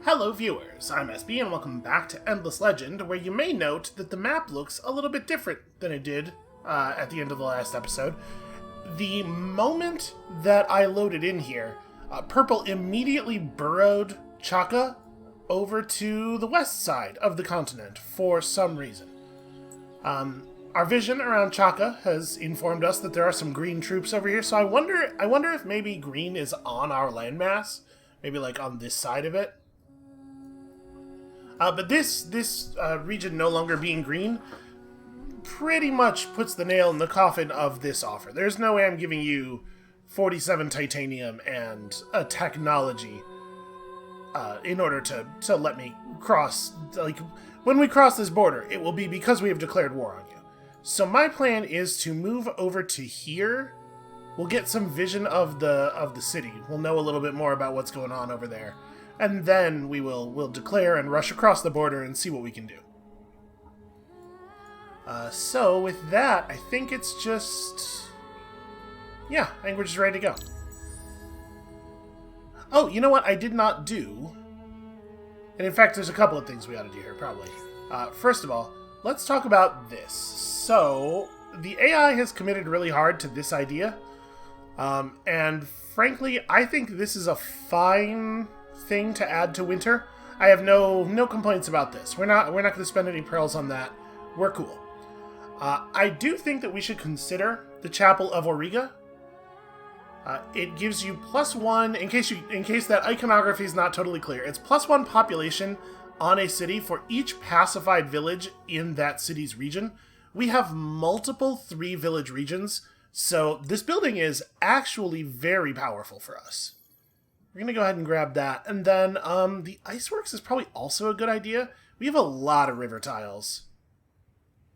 Hello viewers, I'm SB and welcome back to Endless Legend, where you may note that the map looks a little bit different than it did at the end of the last episode. The moment that I loaded in here, Purple immediately burrowed Chaka over to the west side of the continent for some reason. Our vision around Chaka has informed us that there are some green troops over here, so I wonder if maybe green is on our landmass, maybe like on this side of it. But this region no longer being green pretty much puts the nail in the coffin of this offer. There's no way I'm giving you 47 titanium and a technology in order to let me cross. Like, when we cross this border, it will be because we have declared war on you. So my plan is to move over to here. We'll get some vision of the city. We'll know a little bit more about what's going on over there. And then we'll declare and rush across the border and see what we can do. So with that, I think it's just... yeah, I think we're just ready to go. Oh, you know what I did not do? And in fact, there's a couple of things we ought to do here, probably. First of all, let's talk about this. So, the AI has committed really hard to this idea. And frankly, I think this is a fine thing to add to winter. I have no complaints about this. We're not going to spend any pearls on that. We're cool. I do think that we should consider the Chapel of Auriga. It gives you +1 in case that iconography is not totally clear. It's +1 population on a city for each pacified village in that city's region. We have multiple 3-village regions, so this building is actually very powerful for us. We're going to go ahead and grab that. And then the Iceworks is probably also a good idea. We have a lot of river tiles.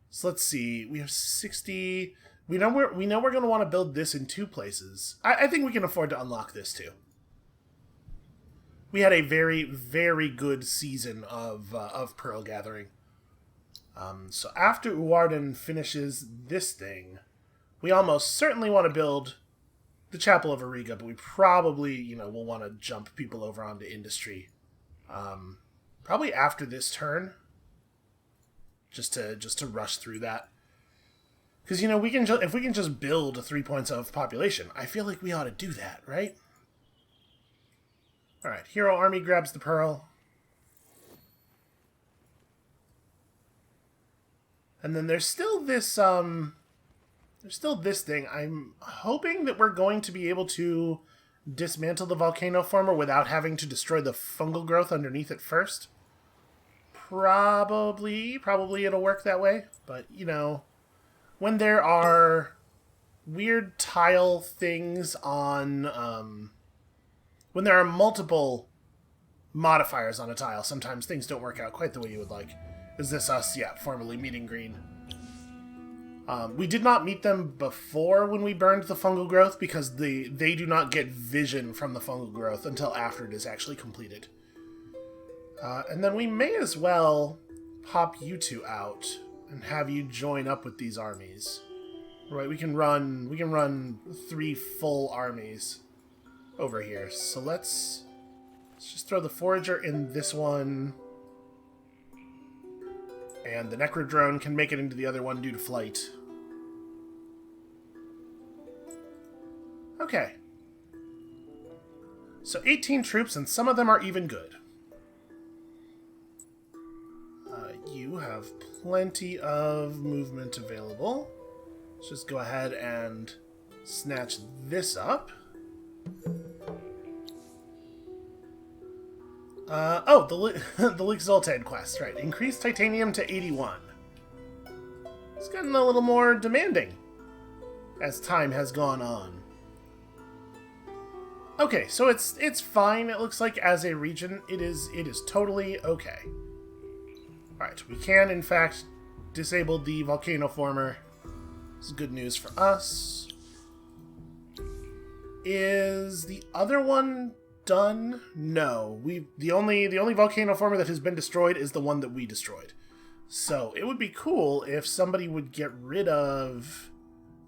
So let's see. We have 60. We know we're going to want to build this in 2 places. I think we can afford to unlock this too. We had a very, very good season of pearl gathering. So after Uwarden finishes this thing, we almost certainly want to build the Chapel of Auriga, but we probably, will want to jump people over onto industry. Probably after this turn. Just to rush through that. Because, if we can just build 3 points of population, I feel like we ought to do that, right? Alright, Hero Army grabs the pearl. And then there's still this, thing. I'm hoping that we're going to be able to dismantle the volcano former without having to destroy the fungal growth underneath it first. Probably it'll work that way. But, when there are weird tile things on, when there are multiple modifiers on a tile, sometimes things don't work out quite the way you would like. Is this us? Yeah, formerly meeting green. We did not meet them before when we burned the fungal growth because they do not get vision from the fungal growth until after it is actually completed. And then we may as well pop you 2 out and have you join up with these armies. Right, we can run 3 full armies over here. So let's just throw the forager in this one. And the Necrodrone can make it into the other one due to flight. Okay. So 18 troops, and some of them are even good. You have plenty of movement available. Let's just go ahead and snatch this up. The Luke Zoltan quest, right. Increase titanium to 81. It's gotten a little more demanding as time has gone on. Okay, so it's fine. It looks like as a region, it is totally okay. Alright, we can in fact disable the volcano former. This is good news for us. Is the other one done? No. The only volcano former that has been destroyed is the one that we destroyed. So it would be cool if somebody would get rid of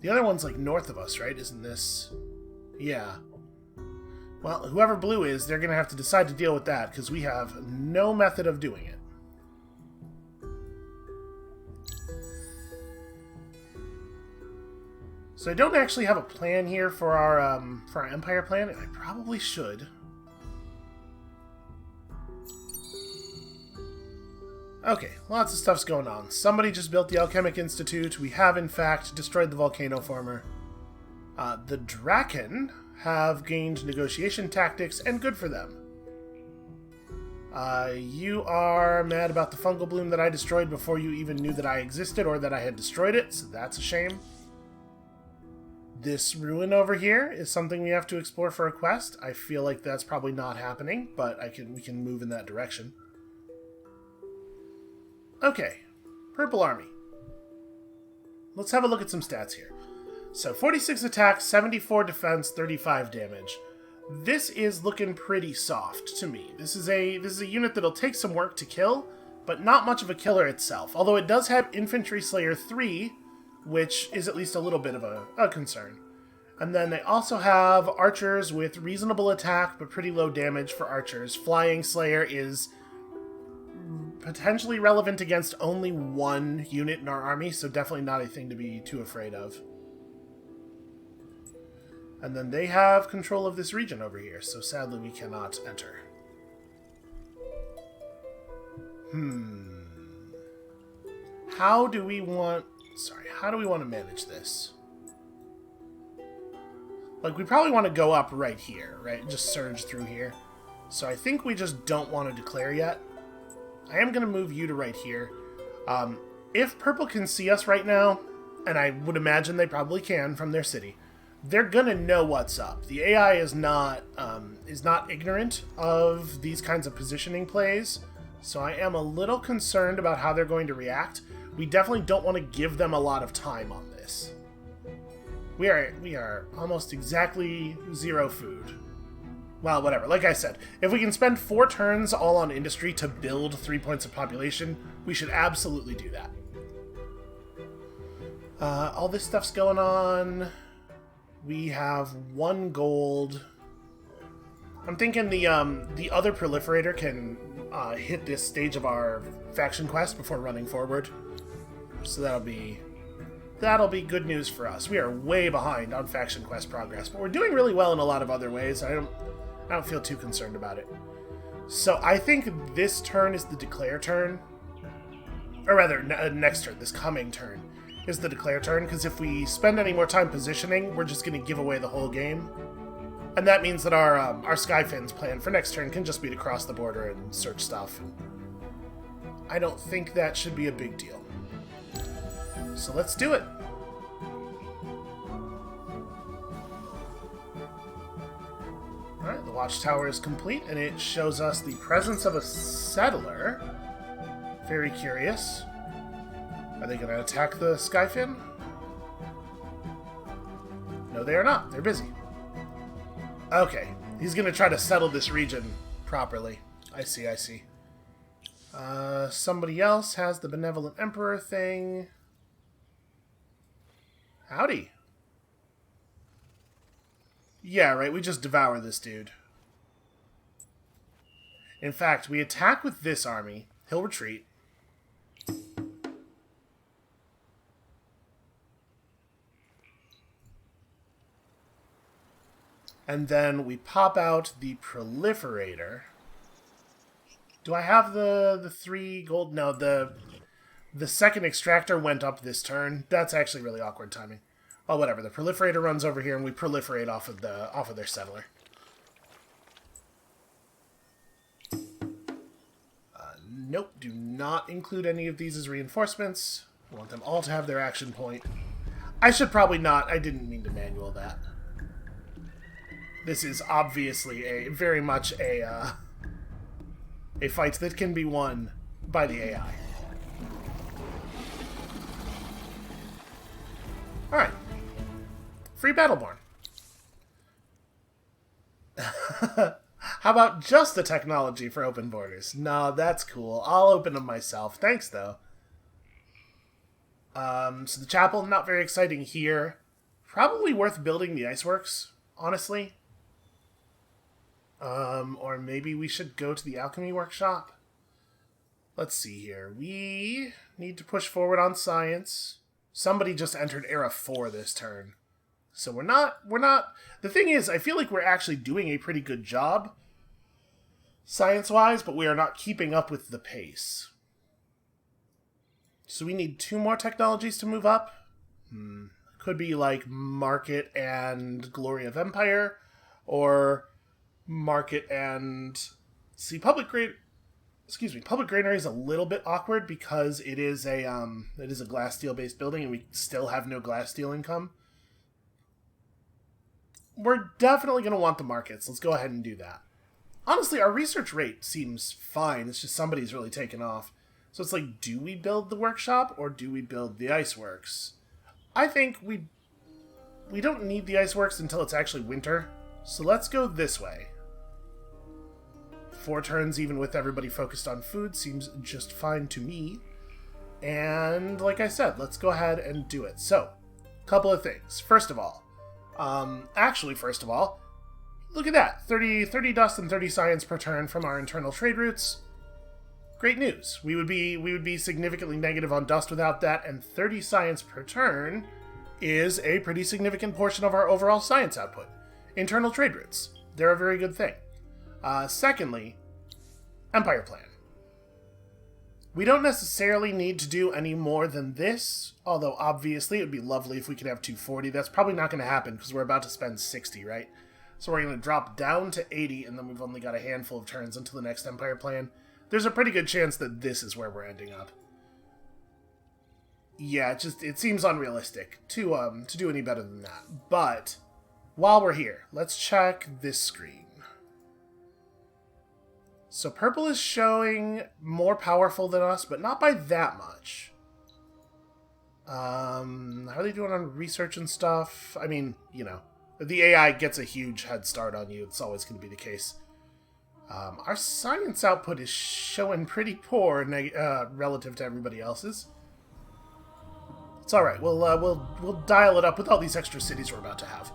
the other one's like north of us, right? Isn't this? Yeah. Well, whoever blue is, they're going to have to decide to deal with that, because we have no method of doing it. So I don't actually have a plan here for our Empire plan, and I probably should. Okay, lots of stuff's going on. Somebody just built the Alchemic Institute. We have, in fact, destroyed the Volcano Former. The Draken have gained negotiation tactics, and good for them. You are mad about the fungal bloom that I destroyed before you even knew that I existed or that I had destroyed it, so that's a shame. This ruin over here is something we have to explore for a quest. I feel like that's probably not happening, but we can move in that direction. Okay, Purple Army. Let's have a look at some stats here. So 46 attack, 74 defense, 35 damage. This is looking pretty soft to me. This is a unit that'll take some work to kill, but not much of a killer itself. Although it does have Infantry Slayer 3, which is at least a little bit of a concern. And then they also have archers with reasonable attack, but pretty low damage for archers. Flying Slayer is potentially relevant against only one unit in our army, so definitely not a thing to be too afraid of. And then they have control of this region over here, so sadly we cannot enter. How do we want to manage this? Like, we probably want to go up right here, right? Just surge through here. So I think we just don't want to declare yet. I am going to move you to right here. If Purple can see us right now, and I would imagine they probably can from their city, they're going to know what's up. The AI is not ignorant of these kinds of positioning plays, so I am a little concerned about how they're going to react. We definitely don't want to give them a lot of time on this. We are almost exactly 0 food. Well, whatever. Like I said, if we can spend 4 turns all on industry to build 3 points of population, we should absolutely do that. All this stuff's going on. We have 1 gold. I'm thinking the other proliferator can hit this stage of our faction quest before running forward. So that'll be good news for us. We are way behind on faction quest progress, but we're doing really well in a lot of other ways. I don't feel too concerned about it. So I think this turn is the declare turn. Or rather, next turn, this coming turn, is the declare turn, because if we spend any more time positioning, we're just going to give away the whole game. And that means that our Skyfin's plan for next turn can just be to cross the border and search stuff. I don't think that should be a big deal. So let's do it. Alright, the watchtower is complete, and it shows us the presence of a settler. Very curious. Are they going to attack the Skyfin? No, they are not. They're busy. Okay, he's going to try to settle this region properly. I see. Somebody else has the Benevolent Emperor thing. Howdy. Yeah, right, we just devour this dude. In fact, we attack with this army. He'll retreat. And then we pop out the Proliferator. Do I have the 3 gold? No, the second extractor went up this turn. That's actually really awkward timing. Well, whatever. The Proliferator runs over here, and we proliferate off of their settler. Nope, do not include any of these as reinforcements. I want them all to have their action point. I should probably not. I didn't mean to manual that. This is obviously very much a fight that can be won by the AI. Alright. Free Battleborn. How about just the technology for open borders? No, that's cool. I'll open them myself. Thanks, though. So the chapel, not very exciting here. Probably worth building the iceworks, honestly. Or maybe we should go to the alchemy workshop. Let's see here. We need to push forward on science. Somebody just entered era 4 this turn. So we're not... The thing is, I feel like we're actually doing a pretty good job science-wise, but we are not keeping up with the pace. So we need 2 more technologies to move up. Could be like Market and Glory of Empire, or Market and... See, Public Granary is a little bit awkward because it is a glass steel based building and we still have no glass steel income. We're definitely going to want the markets. Let's go ahead and do that. Honestly, our research rate seems fine. It's just somebody's really taken off. So it's like, do we build the workshop or do we build the iceworks? I think we don't need the iceworks until it's actually winter. So let's go this way. 4 turns, even with everybody focused on food, seems just fine to me. And like I said, let's go ahead and do it. So, couple of things. First of all, look at that. 30 dust and 30 science per turn from our internal trade routes. Great news. We would be significantly negative on dust without that, and 30 science per turn is a pretty significant portion of our overall science output. Internal trade routes. They're a very good thing. Secondly, Empire Plan. We don't necessarily need to do any more than this, although obviously it would be lovely if we could have 240. That's probably not going to happen because we're about to spend 60, right? So we're going to drop down to 80, and then we've only got a handful of turns until the next Empire Plan. There's a pretty good chance that this is where we're ending up. Yeah, it seems unrealistic to do any better than that. But while we're here, let's check this screen. So purple is showing more powerful than us, but not by that much. How are they doing on research and stuff? I mean, you know, the AI gets a huge head start on you. It's always going to be the case. Our science output is showing pretty poor relative to everybody else's. It's all right. We'll dial it up with all these extra cities we're about to have.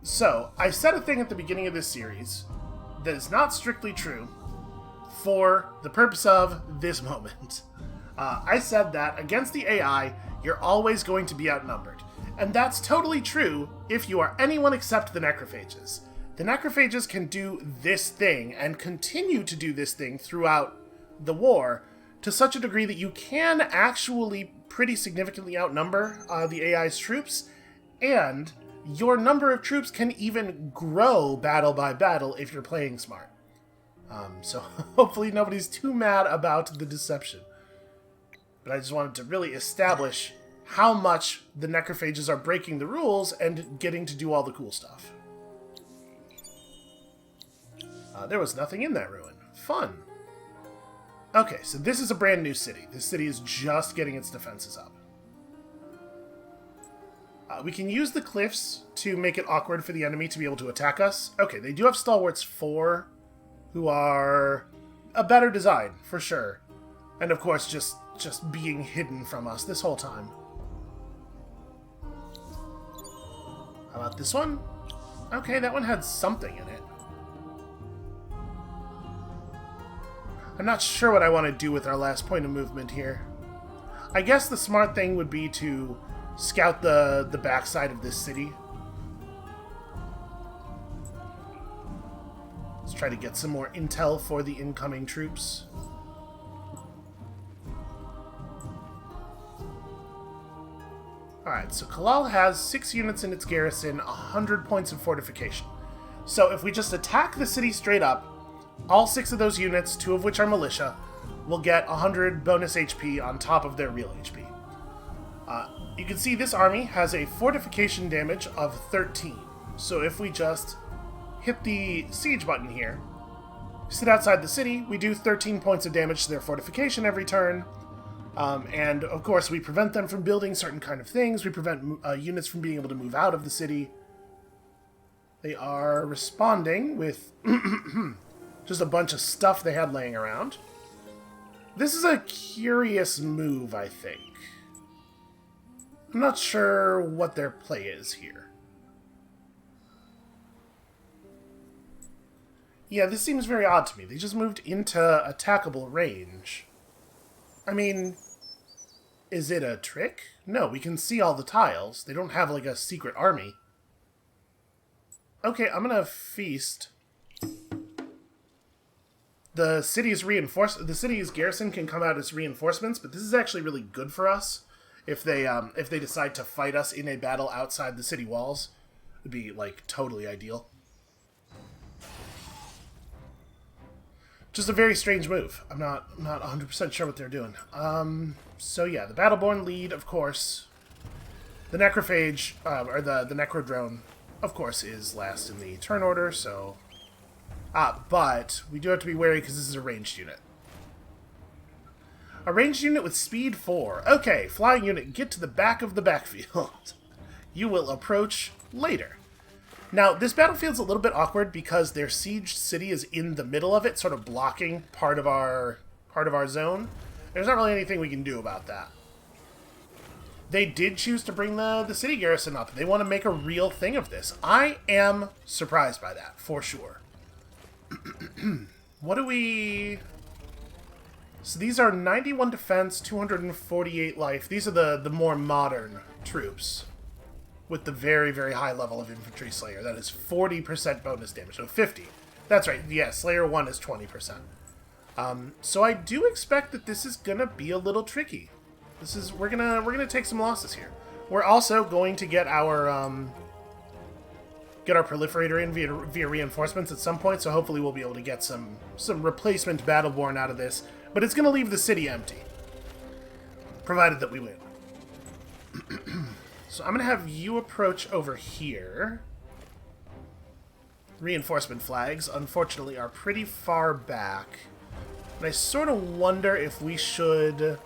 So I said a thing at the beginning of this series that is not strictly true for the purpose of this moment. I said that against the AI, you're always going to be outnumbered. And that's totally true if you are anyone except the necrophages. The necrophages can do this thing and continue to do this thing throughout the war to such a degree that you can actually pretty significantly outnumber the AI's troops, and your number of troops can even grow battle by battle if you're playing smart. So hopefully nobody's too mad about the deception. But I just wanted to really establish how much the necrophages are breaking the rules and getting to do all the cool stuff. There was nothing in that ruin. Fun. Okay, so this is a brand new city. This city is just getting its defenses up. We can use the cliffs to make it awkward for the enemy to be able to attack us. Okay, they do have Stalwarts 4, who are a better design, for sure. And of course, just being hidden from us this whole time. How about this one? Okay, that one had something in it. I'm not sure what I want to do with our last point of movement here. I guess the smart thing would be to scout the backside of this city. Let's try to get some more intel for the incoming troops. Alright, so Kalal has 6 units in its garrison, 100 points of fortification. So if we just attack the city straight up, all 6 of those units, 2 of which are militia, will get 100 bonus HP on top of their real HP. You can see this army has a fortification damage of 13. So if we just hit the siege button here, sit outside the city, we do 13 points of damage to their fortification every turn. And of course we prevent them from building certain kind of things. We prevent units from being able to move out of the city. They are responding with just a bunch of stuff they had laying around. This is a curious move, I think. I'm not sure what their play is here. Yeah, this seems very odd to me. They just moved into attackable range. I mean, is it a trick? No, we can see all the tiles. They don't have, like, a secret army. Okay, I'm gonna feast. The city's garrison can come out as reinforcements, but this is actually really good for us if they decide to fight us in a battle outside the city walls. It'd be, like, totally ideal. Just a very strange move. I'm not 100% sure what they're doing. So yeah, the Battleborn lead, of course. The Necrophage, or the Necrodrone, of course, is last in the turn order, so... but we do have to be wary because this is a ranged unit. A ranged unit with speed 4. Okay, flying unit, get to the back of the backfield. You will approach later. Now, this battlefield's a little bit awkward because their sieged city is in the middle of it, sort of blocking part of our zone. There's not really anything we can do about that. They did choose to bring the city garrison up. They want to make a real thing of this. I am surprised by that, for sure. What do we... So these are 91 defense, 248 life. These are the more modern troops. With the very, very high level of Infantry Slayer. That is 40% bonus damage. So 50. That's right. Yeah, Slayer 1 is 20%. So I do expect that this is going to be a little tricky. We're gonna take some losses here. We're also going to get our proliferator in via reinforcements at some point, so hopefully we'll be able to get some replacement Battleborn out of this. But it's going to leave the city empty. Provided that we win. So I'm going to have you approach over here. Reinforcement flags, unfortunately, are pretty far back. And I sort of wonder if we should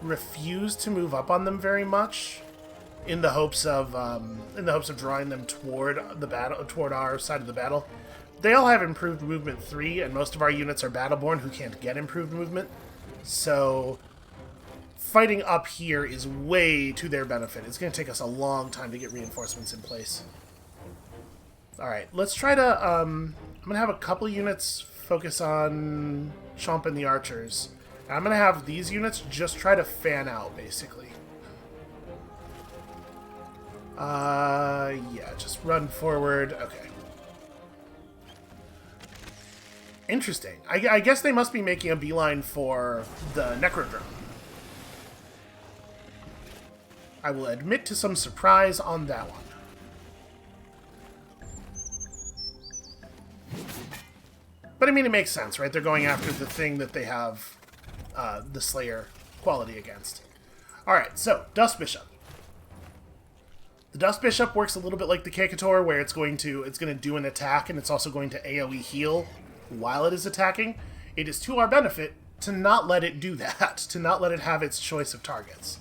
refuse to move up on them very much, in the hopes of drawing them toward our side of the battle. They all have improved movement 3, and most of our units are Battleborn who can't get improved movement. So fighting up here is way to their benefit. It's going to take us a long time to get reinforcements in place. Alright, let's try to... I'm going to have a couple units focus on chomping the archers. And I'm going to have these units just try to fan out, basically. Yeah, just run forward. Okay. Interesting. I guess they must be making a beeline for the Necrodrome. I will admit to some surprise on that one. But I mean, it makes sense, right? They're going after the thing that they have the Slayer quality against. Alright, so, Dust Bishop. The Dust Bishop works a little bit like the Kekator, where it's going to do an attack, and it's also going to AoE heal while it is attacking. It is to our benefit to not let it do that, to not let it have its choice of targets.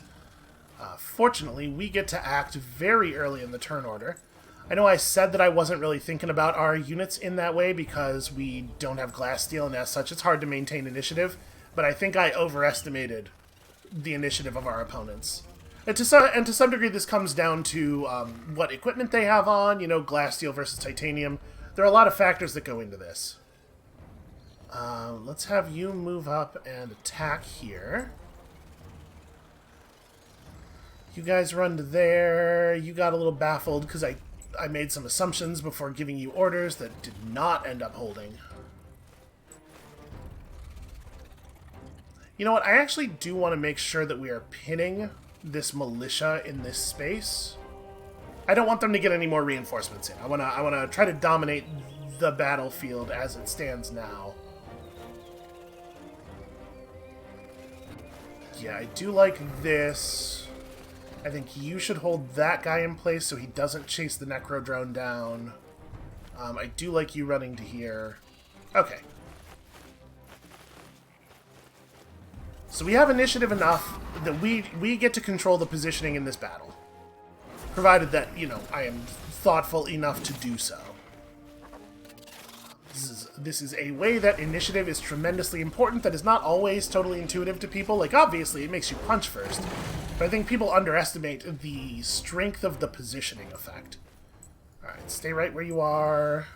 Fortunately, we get to act very early in the turn order. I know I said that I wasn't really thinking about our units in that way because we don't have glass steel, and as such it's hard to maintain initiative, but I think I overestimated the initiative of our opponents. And to some degree this comes down to what equipment they have on, you know, glass steel versus titanium. There are a lot of factors that go into this. Let's have you move up and attack here. You guys run to there. You got a little baffled because I made some assumptions before giving you orders that did not end up holding. You know what? I actually do want to make sure that we are pinning this militia in this space. I don't want them to get any more reinforcements in. I want to try to dominate the battlefield as it stands now. Yeah, I do like this. I think you should hold that guy in place so he doesn't chase the Necrodrone down. I do like you running to here. Okay. So we have initiative enough that we get to control the positioning in this battle. Provided that, you know, I am thoughtful enough to do so. This is a way that initiative is tremendously important that is not always totally intuitive to people. Like, obviously, it makes you punch first. But I think people underestimate the strength of the positioning effect. Alright, stay right where you are.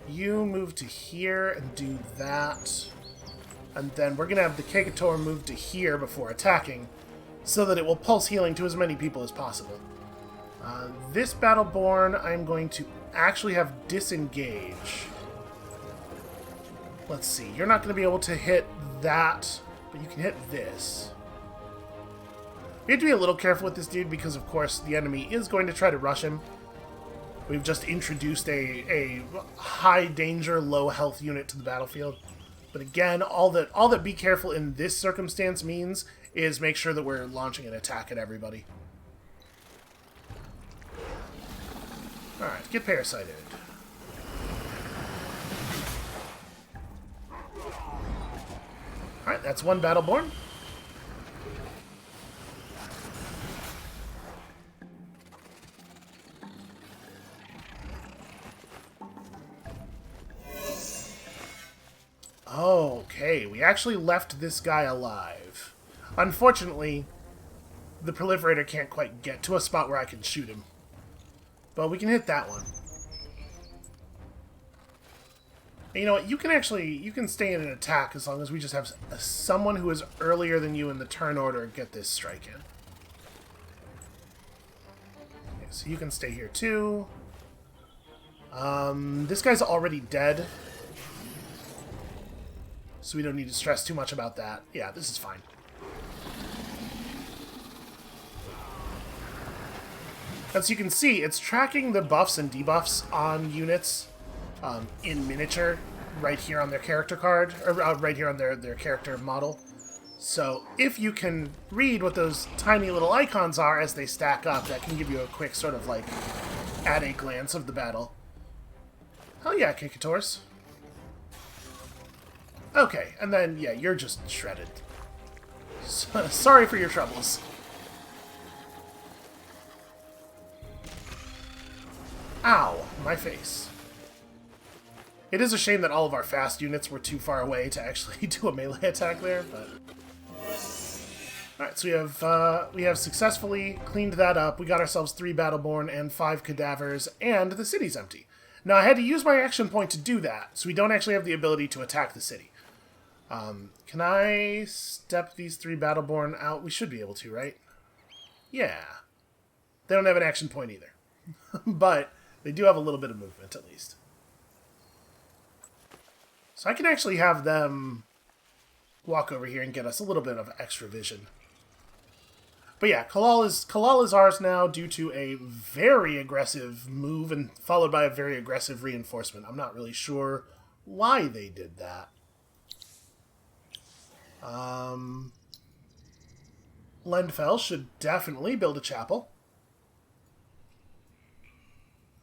You move to here and do that. And then we're going to have the Kekator move to here before attacking, so that it will pulse healing to as many people as possible. This Battleborn, I'm going to actually have disengage. Let's see. You're not going to be able to hit that, but you can hit this. We have to be a little careful with this dude because, of course, the enemy is going to try to rush him. We've just introduced a high danger, low health unit to the battlefield. But again, all that be careful in this circumstance means is make sure that we're launching an attack at everybody. Alright, get parasited. Alright, that's one Battleborn. Okay, we actually left this guy alive. Unfortunately, the proliferator can't quite get to a spot where I can shoot him. But we can hit that one. And you know what? You can stay in an attack as long as we just have someone who is earlier than you in the turn order get this strike in. Okay, so you can stay here too. This guy's already dead. So we don't need to stress too much about that. Yeah, this is fine. As you can see, it's tracking the buffs and debuffs on units in miniature right here on their character card, or right here on their character model. So if you can read what those tiny little icons are as they stack up, that can give you a quick sort of like at a glance of the battle. Hell yeah, Kikators. Okay, and then, yeah, you're just shredded. Sorry for your troubles. Ow, my face. It is a shame that all of our fast units were too far away to actually do a melee attack there, but... Alright, so we have successfully cleaned that up. We got ourselves 3 Battleborn and 5 cadavers, and the city's empty. Now, I had to use my action point to do that, so we don't actually have the ability to attack the city. Can I step these 3 Battleborn out? We should be able to, right? Yeah. They don't have an action point either. But they do have a little bit of movement, at least. So I can actually have them walk over here and get us a little bit of extra vision. But yeah, Kalal is ours now due to a very aggressive move and followed by a very aggressive reinforcement. I'm not really sure why they did that. Lendfell should definitely build a chapel.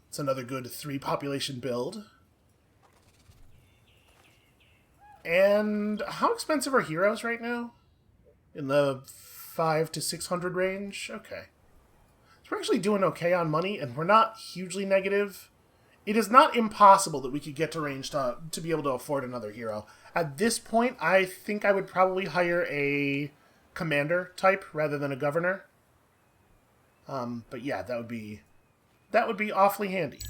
It's another good 3 population build. And how expensive are heroes right now? In the 500 to 600 range? Okay. So we're actually doing okay on money, and we're not hugely negative. It is not impossible that we could get to range to be able to afford another hero. At this point, I think I would probably hire a commander type rather than a governor. But yeah, that would be awfully handy.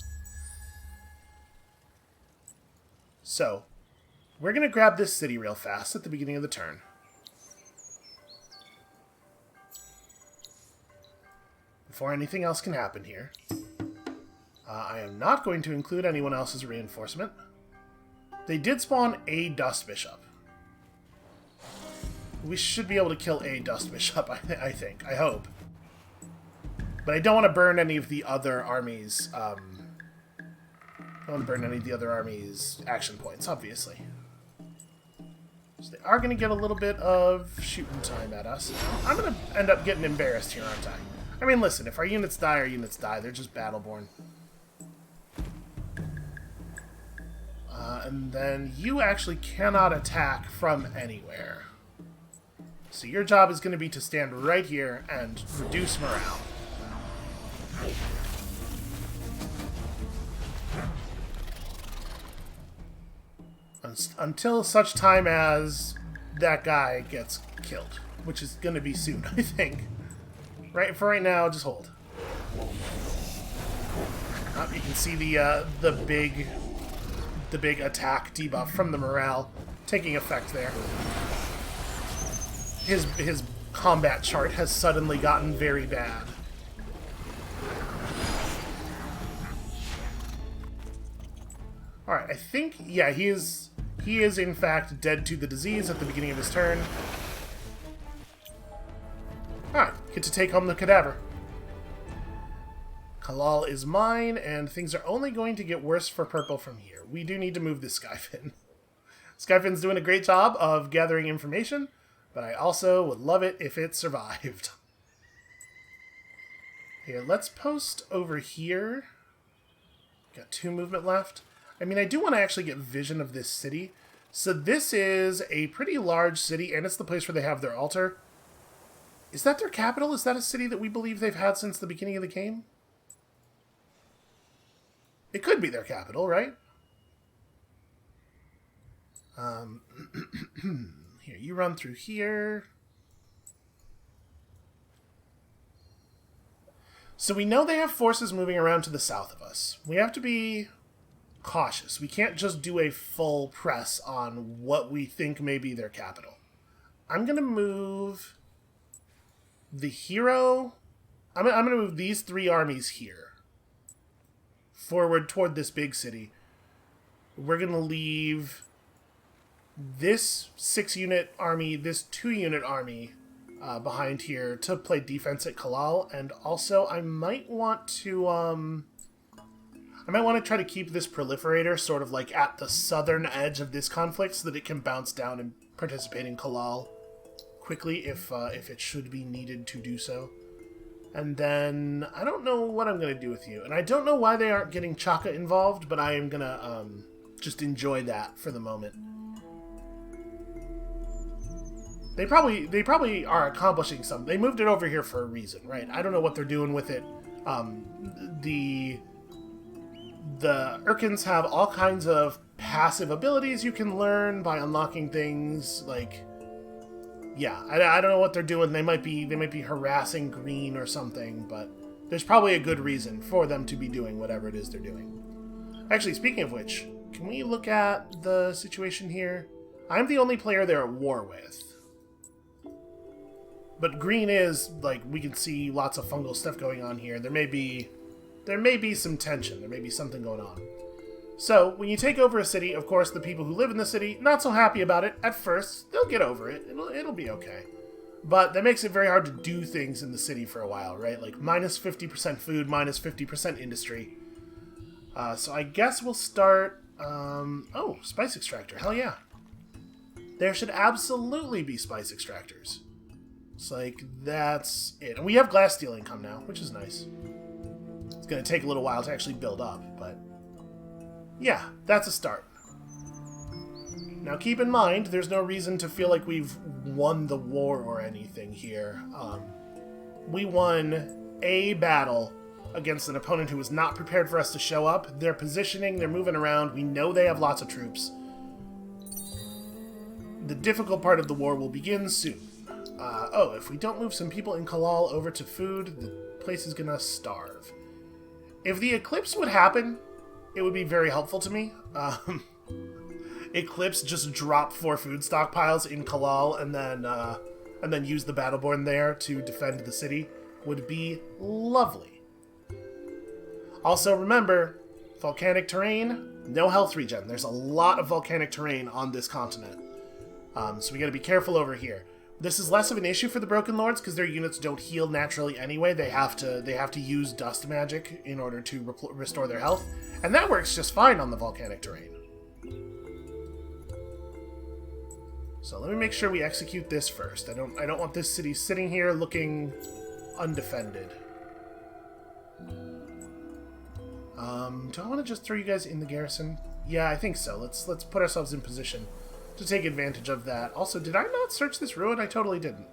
So, we're going to grab this city real fast at the beginning of the turn. Before anything else can happen here. I am not going to include anyone else's reinforcement. They did spawn a Dust Bishop. We should be able to kill a Dust Bishop, I think. I hope. But I don't want to burn any of the other armies' action points, obviously. So they are going to get a little bit of shooting time at us. I'm going to end up getting embarrassed here, aren't I? I mean, listen, if our units die, our units die. They're just Battleborn. And then you actually cannot attack from anywhere. So your job is going to be to stand right here and reduce morale. Until such time as that guy gets killed, which is going to be soon, I think. Right, for right now, just hold. You can see the big the big attack debuff from the morale taking effect there. His combat chart has suddenly gotten very bad. Alright, I think, yeah, he is in fact dead to the disease at the beginning of his turn. Alright, get to take home the cadaver. Kalal is mine, and things are only going to get worse for purple from here. We do need to move this Skyfin. Skyfin's doing a great job of gathering information, but I also would love it if it survived. Here, let's post over here. Got 2 movement left. I mean, I do want to actually get vision of this city. So this is a pretty large city, and it's the place where they have their altar. Is that their capital? Is that a city that we believe they've had since the beginning of the game? It could be their capital, right? Here, you run through here. So we know they have forces moving around to the south of us. We have to be cautious. We can't just do a full press on what we think may be their capital. I'm going to move the hero. I'm going to move these 3 armies here forward toward this big city. We're going to leave this 6-unit army, this 2-unit army behind here to play defense at Kalal, and also I might want to try to keep this proliferator sort of like at the southern edge of this conflict so that it can bounce down and participate in Kalal quickly if it should be needed to do so. And then, I don't know what I'm going to do with you. And I don't know why they aren't getting Chaka involved, but I am going to just enjoy that for the moment. They probably are accomplishing something. They moved it over here for a reason, right? I don't know what they're doing with it. The Urkins have all kinds of passive abilities you can learn by unlocking things like... Yeah, I don't know what they're doing. They might be harassing green or something, but there's probably a good reason for them to be doing whatever it is they're doing. Actually, speaking of which, can we look at the situation here? I'm the only player they're at war with. But green is, like, we can see lots of fungal stuff going on here. There may be some tension. There may be something going on. So, when you take over a city, of course, the people who live in the city, not so happy about it at first. They'll get over it. It'll be okay. But that makes it very hard to do things in the city for a while, right? Like, minus 50% food, minus 50% industry. So I guess we'll start... oh, spice extractor. Hell yeah. There should absolutely be spice extractors. It's like, that's it. And we have glass steel income now, which is nice. It's going to take a little while to actually build up, but... Yeah, that's a start. Now keep in mind, there's no reason to feel like we've won the war or anything here. We won a battle against an opponent who was not prepared for us to show up. They're positioning, they're moving around, we know they have lots of troops. The difficult part of the war will begin soon. Oh, if we don't move some people in Kalal over to food, the place is gonna starve. If the eclipse would happen, it would be very helpful to me. Eclipse, just drop 4 food stockpiles in Kalal and then use the Battleborn there to defend the city would be lovely. Also remember, volcanic terrain, no health regen. There's a lot of volcanic terrain on this continent. So we gotta be careful over here. This is less of an issue for the Broken Lords because their units don't heal naturally anyway. They have to use dust magic in order to restore their health, and that works just fine on the volcanic terrain. So let me make sure we execute this first. I don't want this city sitting here looking undefended. Do I want to just throw you guys in the garrison? Yeah, I think so. Let's put ourselves in position to take advantage of that. Also, did I not search this ruin? I totally didn't.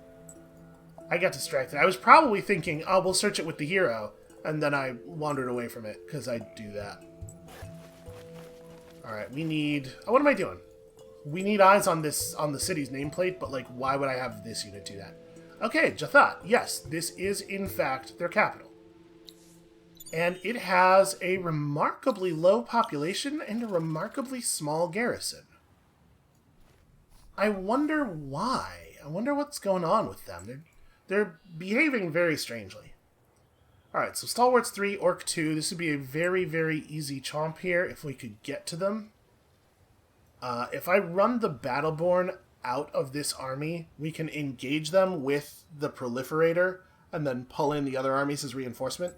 I got distracted. I was probably thinking, oh, we'll search it with the hero, and then I wandered away from it, because I do that. Alright, we need... Oh, what am I doing? We need eyes on the city's nameplate, but, like, why would I have this unit do that? Okay, Jathat. Yes, this is, in fact, their capital. And it has a remarkably low population and a remarkably small garrison. I wonder why. I wonder what's going on with them. They're behaving very strangely. Alright, so Stalwarts 3, Orc 2. This would be a very, very easy chomp here if we could get to them. If I run the Battleborn out of this army, we can engage them with the Proliferator and then pull in the other armies as reinforcement.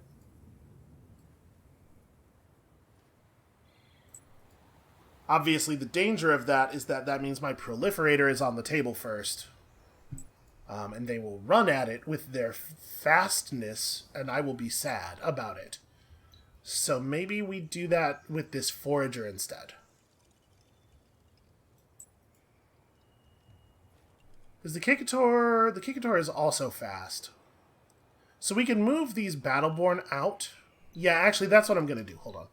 Obviously, the danger of that is that means my Proliferator is on the table first. And they will run at it with their fastness, and I will be sad about it. So maybe we do that with this Forager instead. Because the Kikator is also fast. So we can move these Battleborn out. Yeah, actually, that's what I'm going to do. Hold on.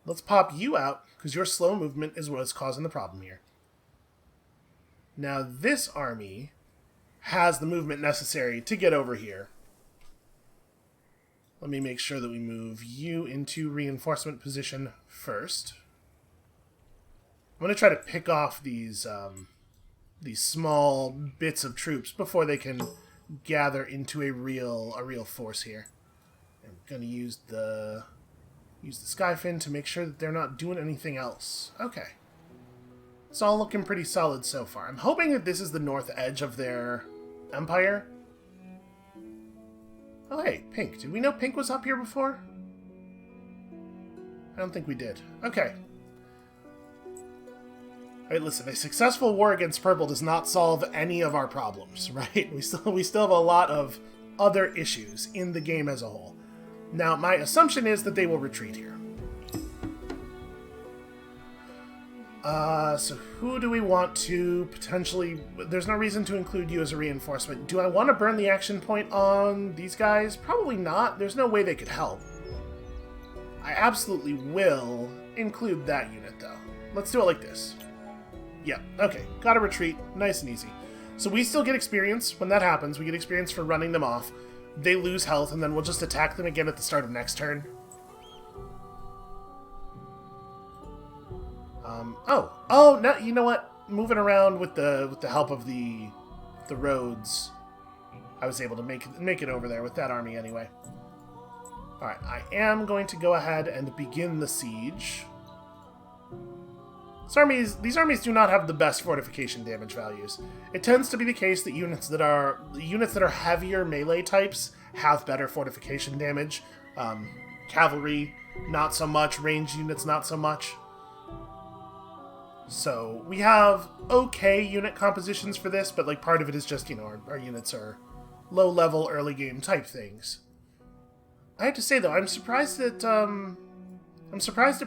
Let's pop you out, because your slow movement is what's causing the problem here. Now, this army has the movement necessary to get over here. Let me make sure that we move you into reinforcement position first. I'm going to try to pick off these small bits of troops before they can gather into a real force here. I'm going to use the Skyfin to make sure that they're not doing anything else. Okay. It's all looking pretty solid so far. I'm hoping that this is the north edge of their empire. Oh, hey, Pink. Did we know Pink was up here before? I don't think we did. Okay. Alright, listen, a successful war against Purple does not solve any of our problems, right? We still have a lot of other issues in the game as a whole. Now, my assumption is that they will retreat here. So who do we want to potentially... There's no reason to include you as a reinforcement. Do I want to burn the action point on these guys? Probably not. There's no way they could help. I absolutely will include that unit, though. Let's do it like this. Yeah, okay. Gotta retreat. Nice and easy. So we still get experience when that happens. We get experience for running them off. They lose health, and then we'll just attack them again at the start of next turn. Oh, no, you know what? Moving around with the help of the roads, I was able to make it over there with that army anyway. Alright, I am going to go ahead and begin the siege. These armies do not have the best fortification damage values. It tends to be the case that units that are heavier melee types have better fortification damage. Cavalry, not so much. Ranged units, not so much. So we have okay unit compositions for this, but like part of it is just, our units are low level early game type things. I have to say though, I'm surprised at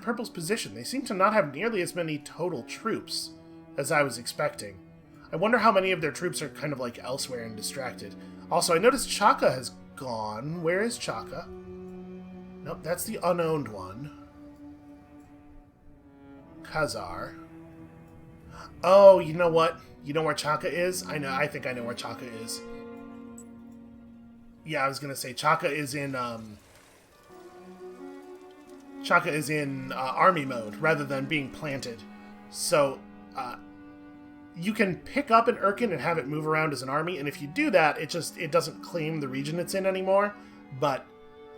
Purple's position. They seem to not have nearly as many total troops as I was expecting. I wonder how many of their troops are kind of like elsewhere and distracted. Also, I noticed Chaka has gone. Where is Chaka? Nope, that's the unowned one. Khazar. Oh, you know what? You know where Chaka is? I think I know where Chaka is. Yeah, I was gonna say Chaka is in army mode rather than being planted. So you can pick up an Urkin and have it move around as an army, and if you do that, it doesn't claim the region it's in anymore. But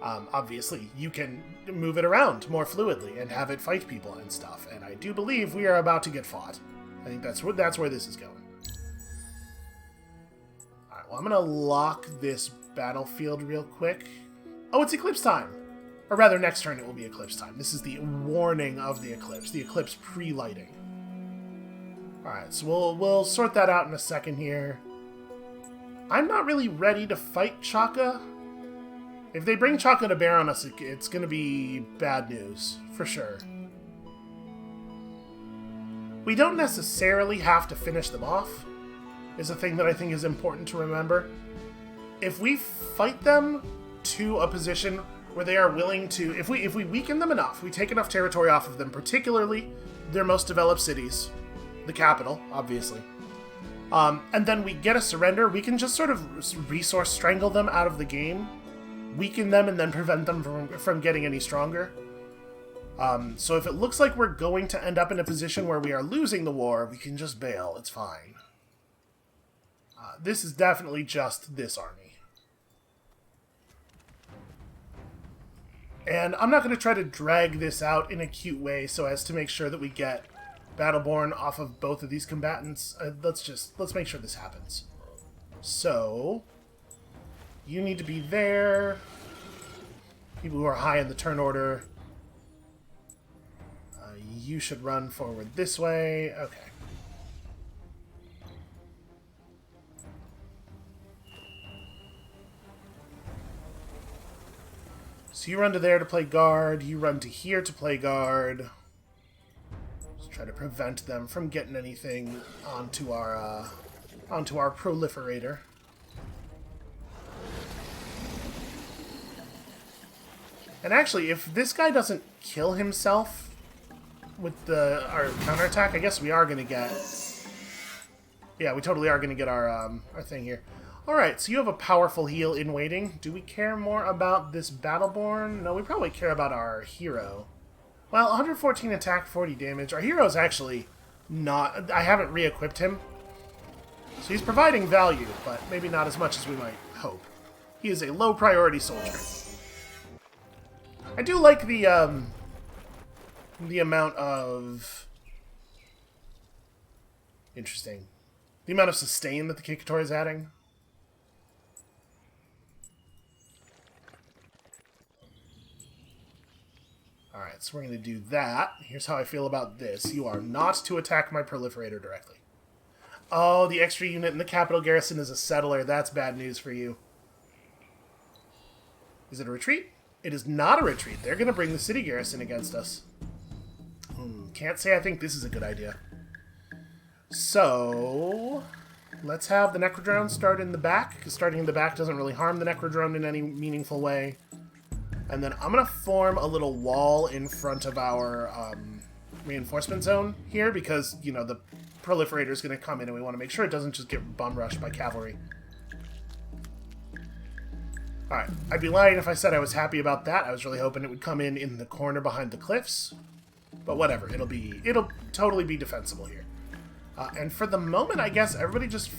obviously, you can move it around more fluidly and have it fight people and stuff. And I do believe we are about to get fought. I think that's where this is going. Alright, well, I'm going to lock this battlefield real quick. Oh, it's eclipse time! Or rather, next turn it will be eclipse time. This is the warning of the eclipse pre-lighting. Alright, so we'll sort that out in a second here. I'm not really ready to fight Chaka. If they bring Chaka to bear on us, it's going to be bad news, for sure. We don't necessarily have to finish them off, is a thing that I think is important to remember. If we fight them to a position where they are willing to... If we weaken them enough, we take enough territory off of them, particularly their most developed cities, the capital, obviously, and then we get a surrender, we can just sort of resource strangle them out of the game. weaken them and then prevent them from getting any stronger. So if it looks like we're going to end up in a position where we are losing the war, we can just bail. It's fine. This is definitely just this army. And I'm not going to try to drag this out in a cute way so as to make sure that we get Battleborn off of both of these combatants. Let's make sure this happens. So, you need to be there. People who are high in the turn order. You should run forward this way. Okay. So you run to there to play guard, you run to here to play guard. Just try to prevent them from getting anything onto our proliferator. And actually, if this guy doesn't kill himself with our counterattack, I guess we are going to get... Yeah, we totally are going to get our thing here. Alright, so you have a powerful heal in waiting. Do we care more about this Battleborn? No, we probably care about our hero. Well, 114 attack, 40 damage. Our hero's actually not... I haven't re-equipped him. So he's providing value, but maybe not as much as we might hope. He is a low-priority soldier. I do like the amount of... Interesting. The amount of sustain that the Kikator is adding. Alright, so we're going to do that. Here's how I feel about this. You are not to attack my proliferator directly. Oh, the extra unit in the capital garrison is a settler. That's bad news for you. Is it a retreat? It is not a retreat. They're going to bring the city garrison against us. Can't say I think this is a good idea. So, let's have the Necrodrone start in the back, because starting in the back doesn't really harm the Necrodrone in any meaningful way. And then I'm going to form a little wall in front of our reinforcement zone here, because, you know, the proliferator is going to come in and we want to make sure it doesn't just get bum rushed by cavalry. Alright, I'd be lying if I said I was happy about that. I was really hoping it would come in the corner behind the cliffs. But whatever, it'll totally be defensible here. And for the moment, I guess everybody just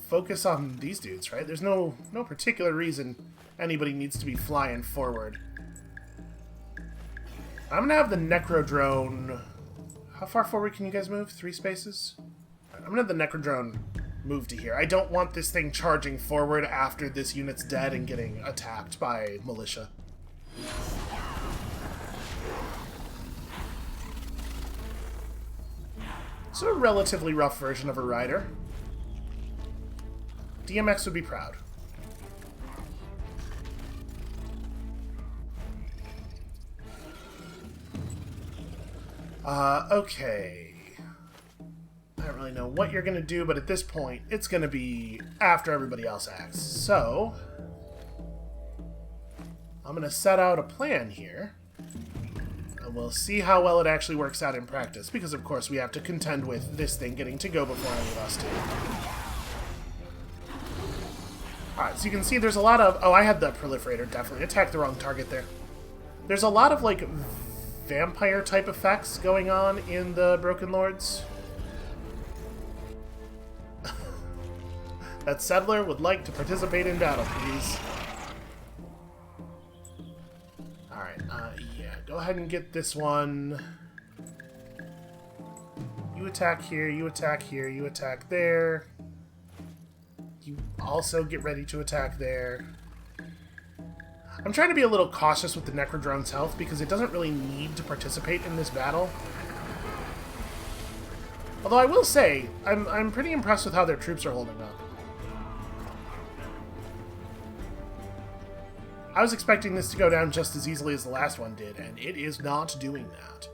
focus on these dudes, right? There's no particular reason anybody needs to be flying forward. I'm going to have the Necrodrone... How far forward can you guys move? 3 spaces? I'm going to have the Necrodrone move to here. I don't want this thing charging forward after this unit's dead and getting attacked by militia. It's a relatively rough version of a rider. DMX would be proud. Okay. I don't really know what you're going to do, but at this point, it's going to be after everybody else acts. So, I'm going to set out a plan here. And we'll see how well it actually works out in practice, because of course we have to contend with this thing getting to go before any of us do. Alright, so you can see there's a lot of... Oh, I had the proliferator definitely attacked the wrong target there. There's a lot of, like, vampire-type effects going on in the Broken Lords. That settler would like to participate in battle, please. Alright, yeah, go ahead and get this one. You attack here, you attack here, you attack there. You also get ready to attack there. I'm trying to be a little cautious with the Necrodrone's health because it doesn't really need to participate in this battle. Although I will say, I'm pretty impressed with how their troops are holding up. I was expecting this to go down just as easily as the last one did, and it is not doing that.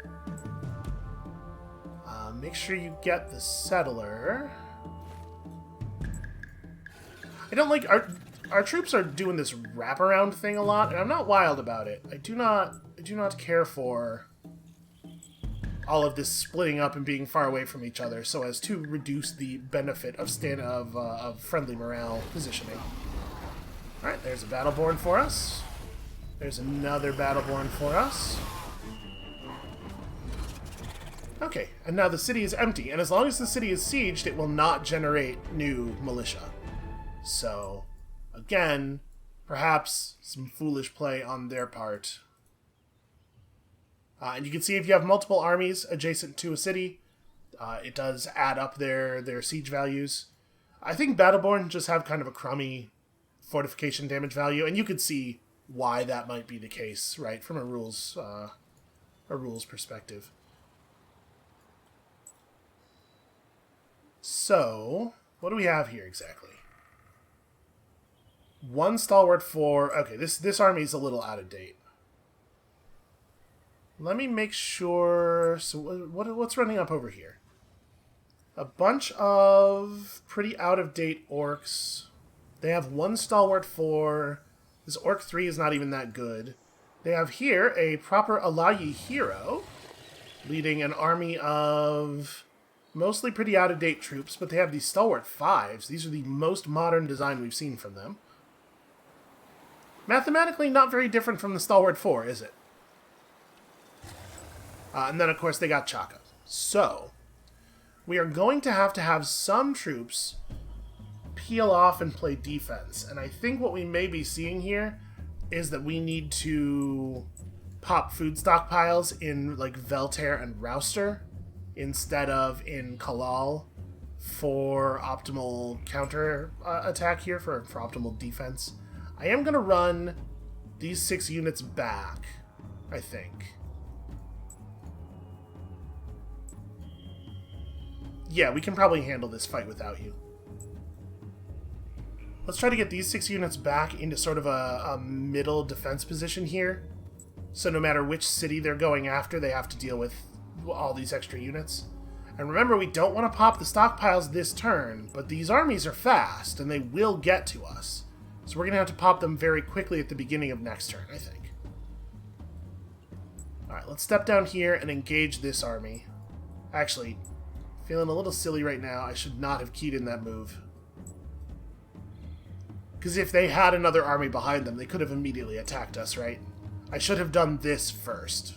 Make sure you get the settler. I don't like... Our troops are doing this wraparound thing a lot, and I'm not wild about it. I do not care for all of this splitting up and being far away from each other so as to reduce the benefit of friendly morale positioning. Alright, there's a Battleborn for us. There's another Battleborn for us. Okay, and now the city is empty, and as long as the city is sieged, it will not generate new militia. So, again, perhaps some foolish play on their part. And you can see if you have multiple armies adjacent to a city, it does add up their siege values. I think Battleborn just have kind of a crummy fortification damage value, and you could see why that might be the case, right, from a rules perspective. So, what do we have here exactly? One stalwart for... Okay, this army is a little out of date. Let me make sure... So, what's running up over here? A bunch of pretty out-of-date orcs. They have one stalwart for... This orc 3 is not even that good. They have here a proper Alayi hero, leading an army of... mostly pretty out-of-date troops, but they have these stalwart 5s. These are the most modern design we've seen from them. Mathematically, not very different from the stalwart 4, is it? And then, of course, they got Chaka. So, we are going to have some troops peel off and play defense. And I think what we may be seeing here is that we need to pop food stockpiles in, like, Veltair and Rouster instead of in Kalal for optimal counter attack here, for optimal defense. I am going to run these 6 units back, I think. Yeah, we can probably handle this fight without you. Let's try to get these 6 units back into sort of a middle defense position here. So no matter which city they're going after, they have to deal with all these extra units. And remember, we don't want to pop the stockpiles this turn, but these armies are fast, and they will get to us. So we're going to have to pop them very quickly at the beginning of next turn, I think. Alright, let's step down here and engage this army. Actually, feeling a little silly right now. I should not have keyed in that move. Because if they had another army behind them, they could have immediately attacked us, right? I should have done this first.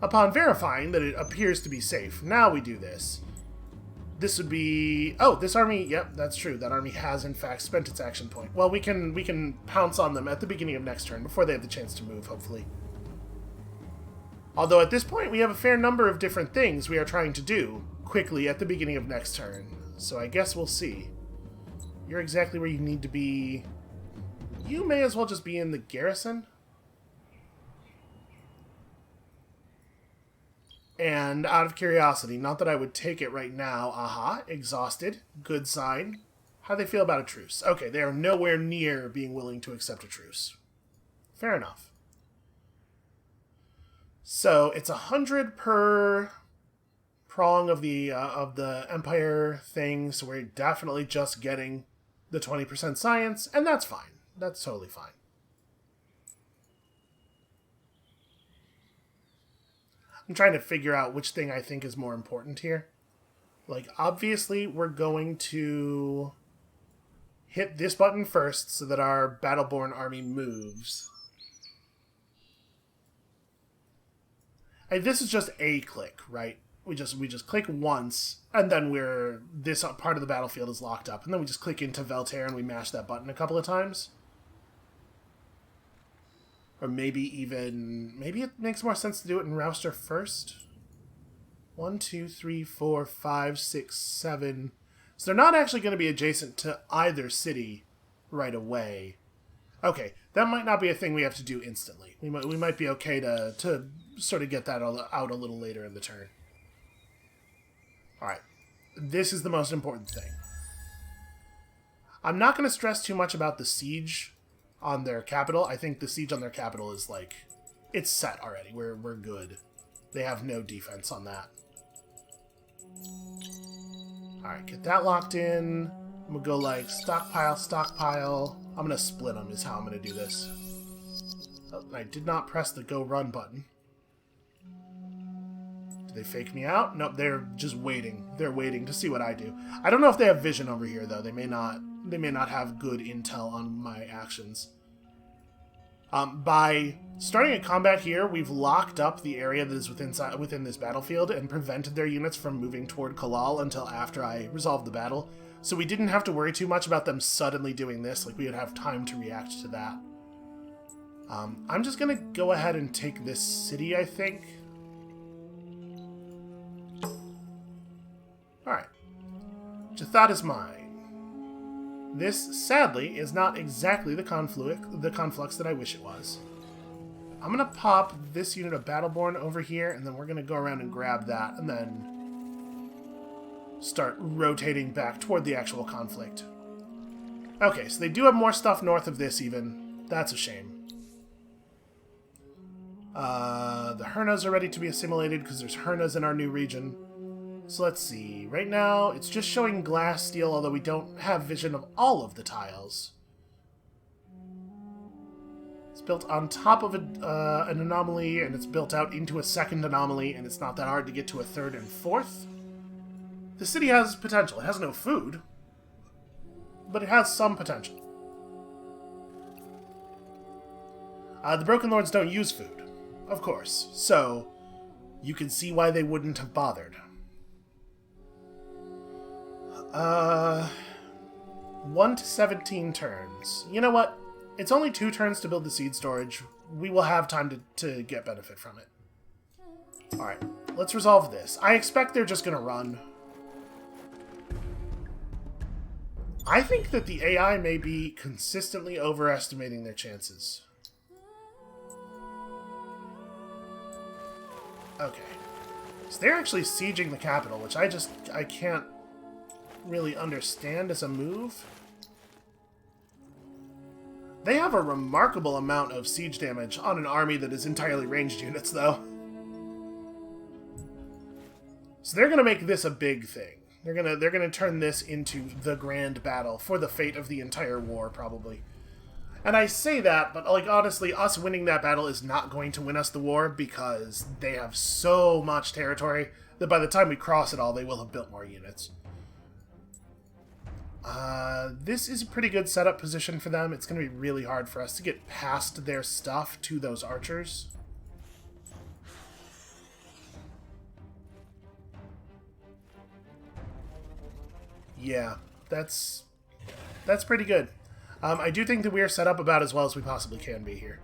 Upon verifying that it appears to be safe, now we do this. This would be... Oh, this army... Yep, that's true. That army has, in fact, spent its action point. Well, we can pounce on them at the beginning of next turn, before they have the chance to move, hopefully. Although at this point, we have a fair number of different things we are trying to do quickly at the beginning of next turn. So I guess we'll see. You're exactly where you need to be. You may as well just be in the garrison. And out of curiosity, not that I would take it right now, aha, exhausted, good sign. How do they feel about a truce? Okay, they are nowhere near being willing to accept a truce. Fair enough. So, it's 100 per prong of the Empire thing, so we're definitely just getting the 20% science, and that's fine. That's totally fine. I'm trying to figure out which thing I think is more important here. Like, obviously, we're going to hit this button first so that our Battleborn army moves. This is just a click, right? We just click once, and then this part of the battlefield is locked up, and then we just click into Veltair and we mash that button a couple of times. Or maybe it makes more sense to do it in Rouster first. 1, 2, 3, 4, 5, 6, 7. So they're not actually going to be adjacent to either city right away. Okay, that might not be a thing we have to do instantly. We might be okay to sort of get that out a little later in the turn. Alright, this is the most important thing. I'm not going to stress too much about the siege on their capital. I think the siege on their capital is like, it's set already. We're good. They have no defense on that. Alright, get that locked in. I'm gonna go like stockpile, stockpile. I'm gonna split them is how I'm gonna do this. Oh, I did not press the go run button. Did they fake me out? Nope, they're just waiting. They're waiting to see what I do. I don't know if they have vision over here though. They may not have good intel on my actions. By starting a combat here, we've locked up the area that is within this battlefield and prevented their units from moving toward Kalal until after I resolved the battle. So we didn't have to worry too much about them suddenly doing this, like we would have time to react to that. I'm just gonna go ahead and take this city, I think. Alright. Jathat is mine. This, sadly, is not exactly the conflux that I wish it was. I'm gonna pop this unit of Battleborn over here, and then we're gonna go around and grab that, and then start rotating back toward the actual conflict. Okay, so they do have more stuff north of this, even. That's a shame. The Hernas are ready to be assimilated because there's Hernas in our new region. So let's see. Right now, it's just showing glass steel, although we don't have vision of all of the tiles. It's built on top of an anomaly, and it's built out into a second anomaly, and it's not that hard to get to a third and fourth. The city has potential. It has no food, but it has some potential. The Broken Lords don't use food, of course, so you can see why they wouldn't have bothered. 1 to 17 turns. You know what? It's only 2 turns to build the seed storage. We will have time to get benefit from it. Alright, let's resolve this. I expect they're just going to run. I think that the AI may be consistently overestimating their chances. Okay. So they're actually sieging the capital, which I can't really understand as a move. They have a remarkable amount of siege damage on an army that is entirely ranged units, though. So they're gonna make this a big thing. They're gonna turn this into the grand battle for the fate of the entire war, probably. And I say that, but like honestly, us winning that battle is not going to win us the war because they have so much territory that by the time we cross it all, they will have built more units. This is a pretty good setup position for them. It's going to be really hard for us to get past their stuff to those archers. Yeah, that's pretty good. I do think that we are set up about as well as we possibly can be here.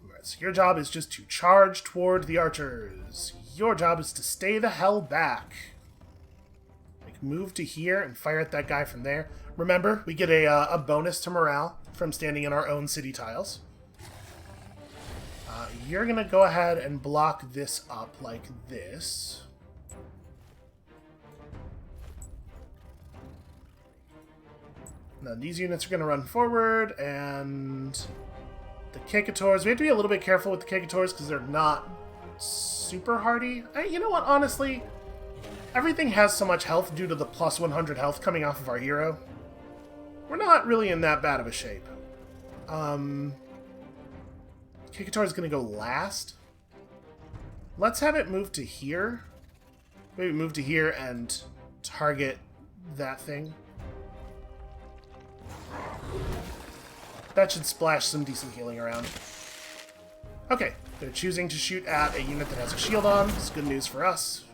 Alright, so your job is just to charge toward the archers. Your job is to stay the hell back. Move to here and fire at that guy from there. Remember, we get a bonus to morale from standing in our own city tiles. You're going to go ahead and block this up like this. Now these units are going to run forward, and the Kekators, we have to be a little bit careful with the Kekators because they're not super hardy. You know what, honestly, everything has so much health due to the plus 100 health coming off of our hero. We're not really in that bad of a shape. Kekator is going to go last. Let's have it move to here. Maybe move to here and target that thing. That should splash some decent healing around. Okay, they're choosing to shoot at a unit that has a shield on. It's good news for us.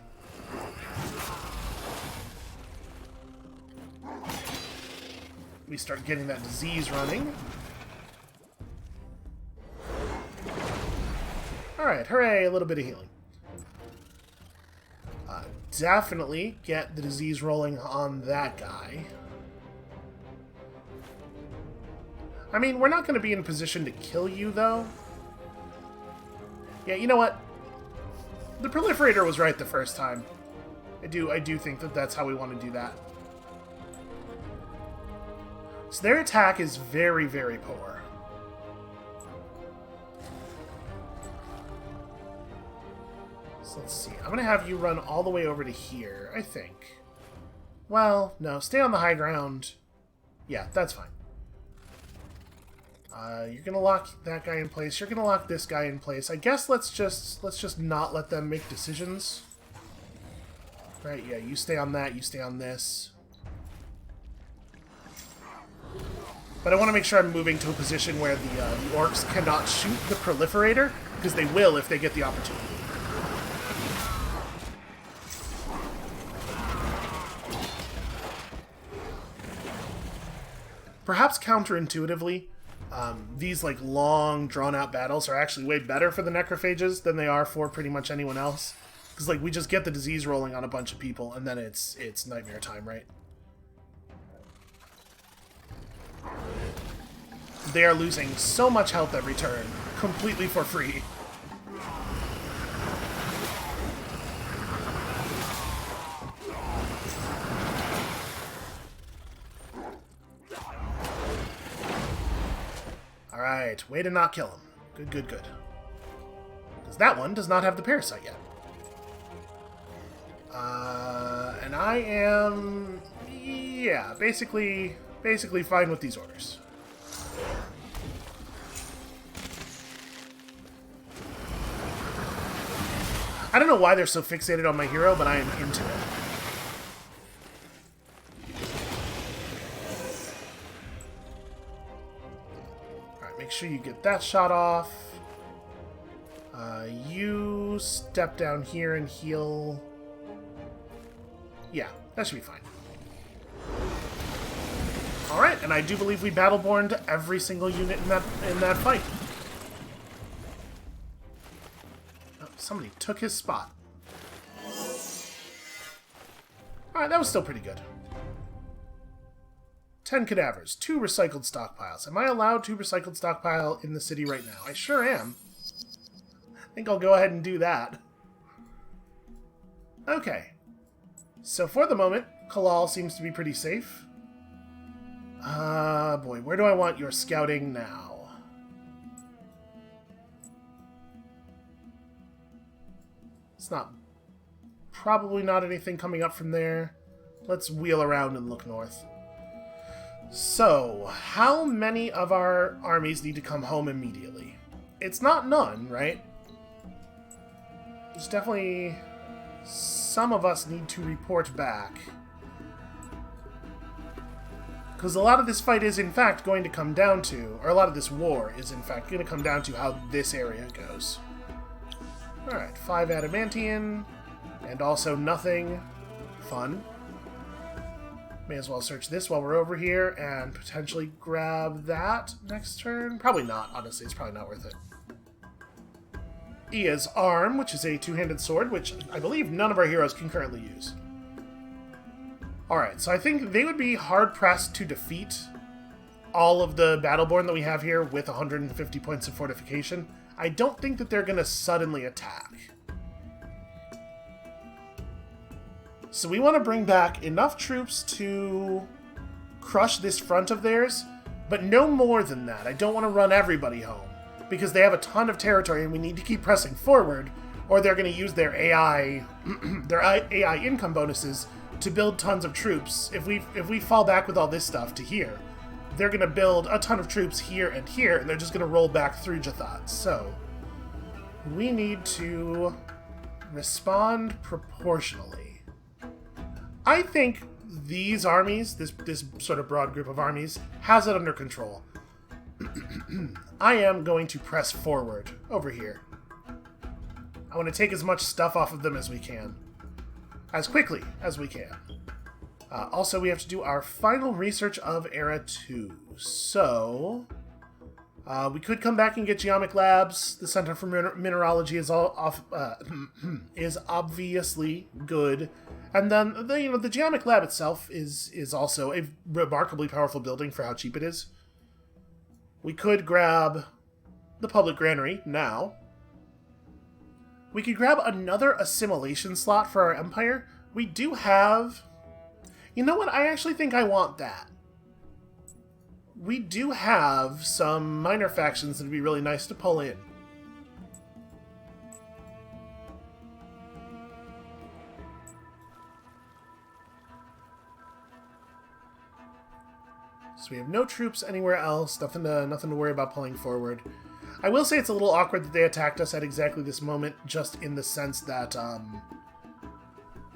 We start getting that disease running. Alright, hooray, a little bit of healing. Definitely get the disease rolling on that guy. I mean, we're not going to be in a position to kill you, though. Yeah, you know what? The Proliferator was right the first time. I do think that that's how we want to do that. So their attack is very, very poor. So let's see. I'm going to have you run all the way over to here, I think. Well, no. Stay on the high ground. Yeah, that's fine. You're going to lock that guy in place. You're going to lock this guy in place. I guess let's just not let them make decisions. Right, yeah, you stay on that, you stay on this. But I want to make sure I'm moving to a position where the orcs cannot shoot the proliferator, because they will if they get the opportunity. Perhaps counterintuitively, these like long, drawn-out battles are actually way better for the necrophages than they are for pretty much anyone else. Because like we just get the disease rolling on a bunch of people, and then it's nightmare time, right? They are losing so much health every turn, completely for free. Alright, way to not kill him. Good, good, good. Because that one does not have the parasite yet. And I am... yeah, basically fine with these orders. I don't know why they're so fixated on my hero, but I am into it. Alright, make sure you get that shot off. You step down here and heal. Yeah, that should be fine. Alright, and I do believe we Battleborned every single unit in that fight. Somebody took his spot. Alright, that was still pretty good. 10 cadavers, 2 recycled stockpiles. Am I allowed to recycled stockpile in the city right now? I sure am. I think I'll go ahead and do that. Okay. So for the moment, Kalal seems to be pretty safe. Boy, where do I want your scouting now? It's probably not anything coming up from there. Let's wheel around and look north. So, how many of our armies need to come home immediately? It's not none, right? There's definitely... some of us need to report back. Because a lot of this fight is in fact going to come down to, or a lot of this war is in fact going to come down to how this area goes. Alright, 5 adamantium, and also nothing. Fun. May as well search this while we're over here, and potentially grab that next turn. Probably not, honestly, it's probably not worth it. Ia's arm, which is a two-handed sword, which I believe none of our heroes can currently use. Alright, so I think they would be hard-pressed to defeat all of the Battleborn that we have here with 150 points of fortification. I don't think that they're going to suddenly attack. So we want to bring back enough troops to crush this front of theirs, but no more than that. I don't want to run everybody home, because they have a ton of territory and we need to keep pressing forward, or they're going to use their AI their AI income bonuses to build tons of troops. If we fall back with all this stuff to here, they're going to build a ton of troops here, and they're just going to roll back through Jathat. So, we need to respond proportionally. I think these armies, this sort of broad group of armies, has it under control. I am going to press forward over here. I want to take as much stuff off of them as we can. As quickly as we can. Also, we have to do our final research of Era 2. So, we could come back and get Geomic Labs. The Center for Mineralogy is obviously good. And then, the Geomic Lab itself is also a remarkably powerful building for how cheap it is. We could grab the Public Granary now. We could grab another assimilation slot for our Empire. We do have... You know what? I actually think I want that. We do have some minor factions that would be really nice to pull in. So we have no troops anywhere else. Nothing to worry about pulling forward. I will say it's a little awkward that they attacked us at exactly this moment, just in the sense that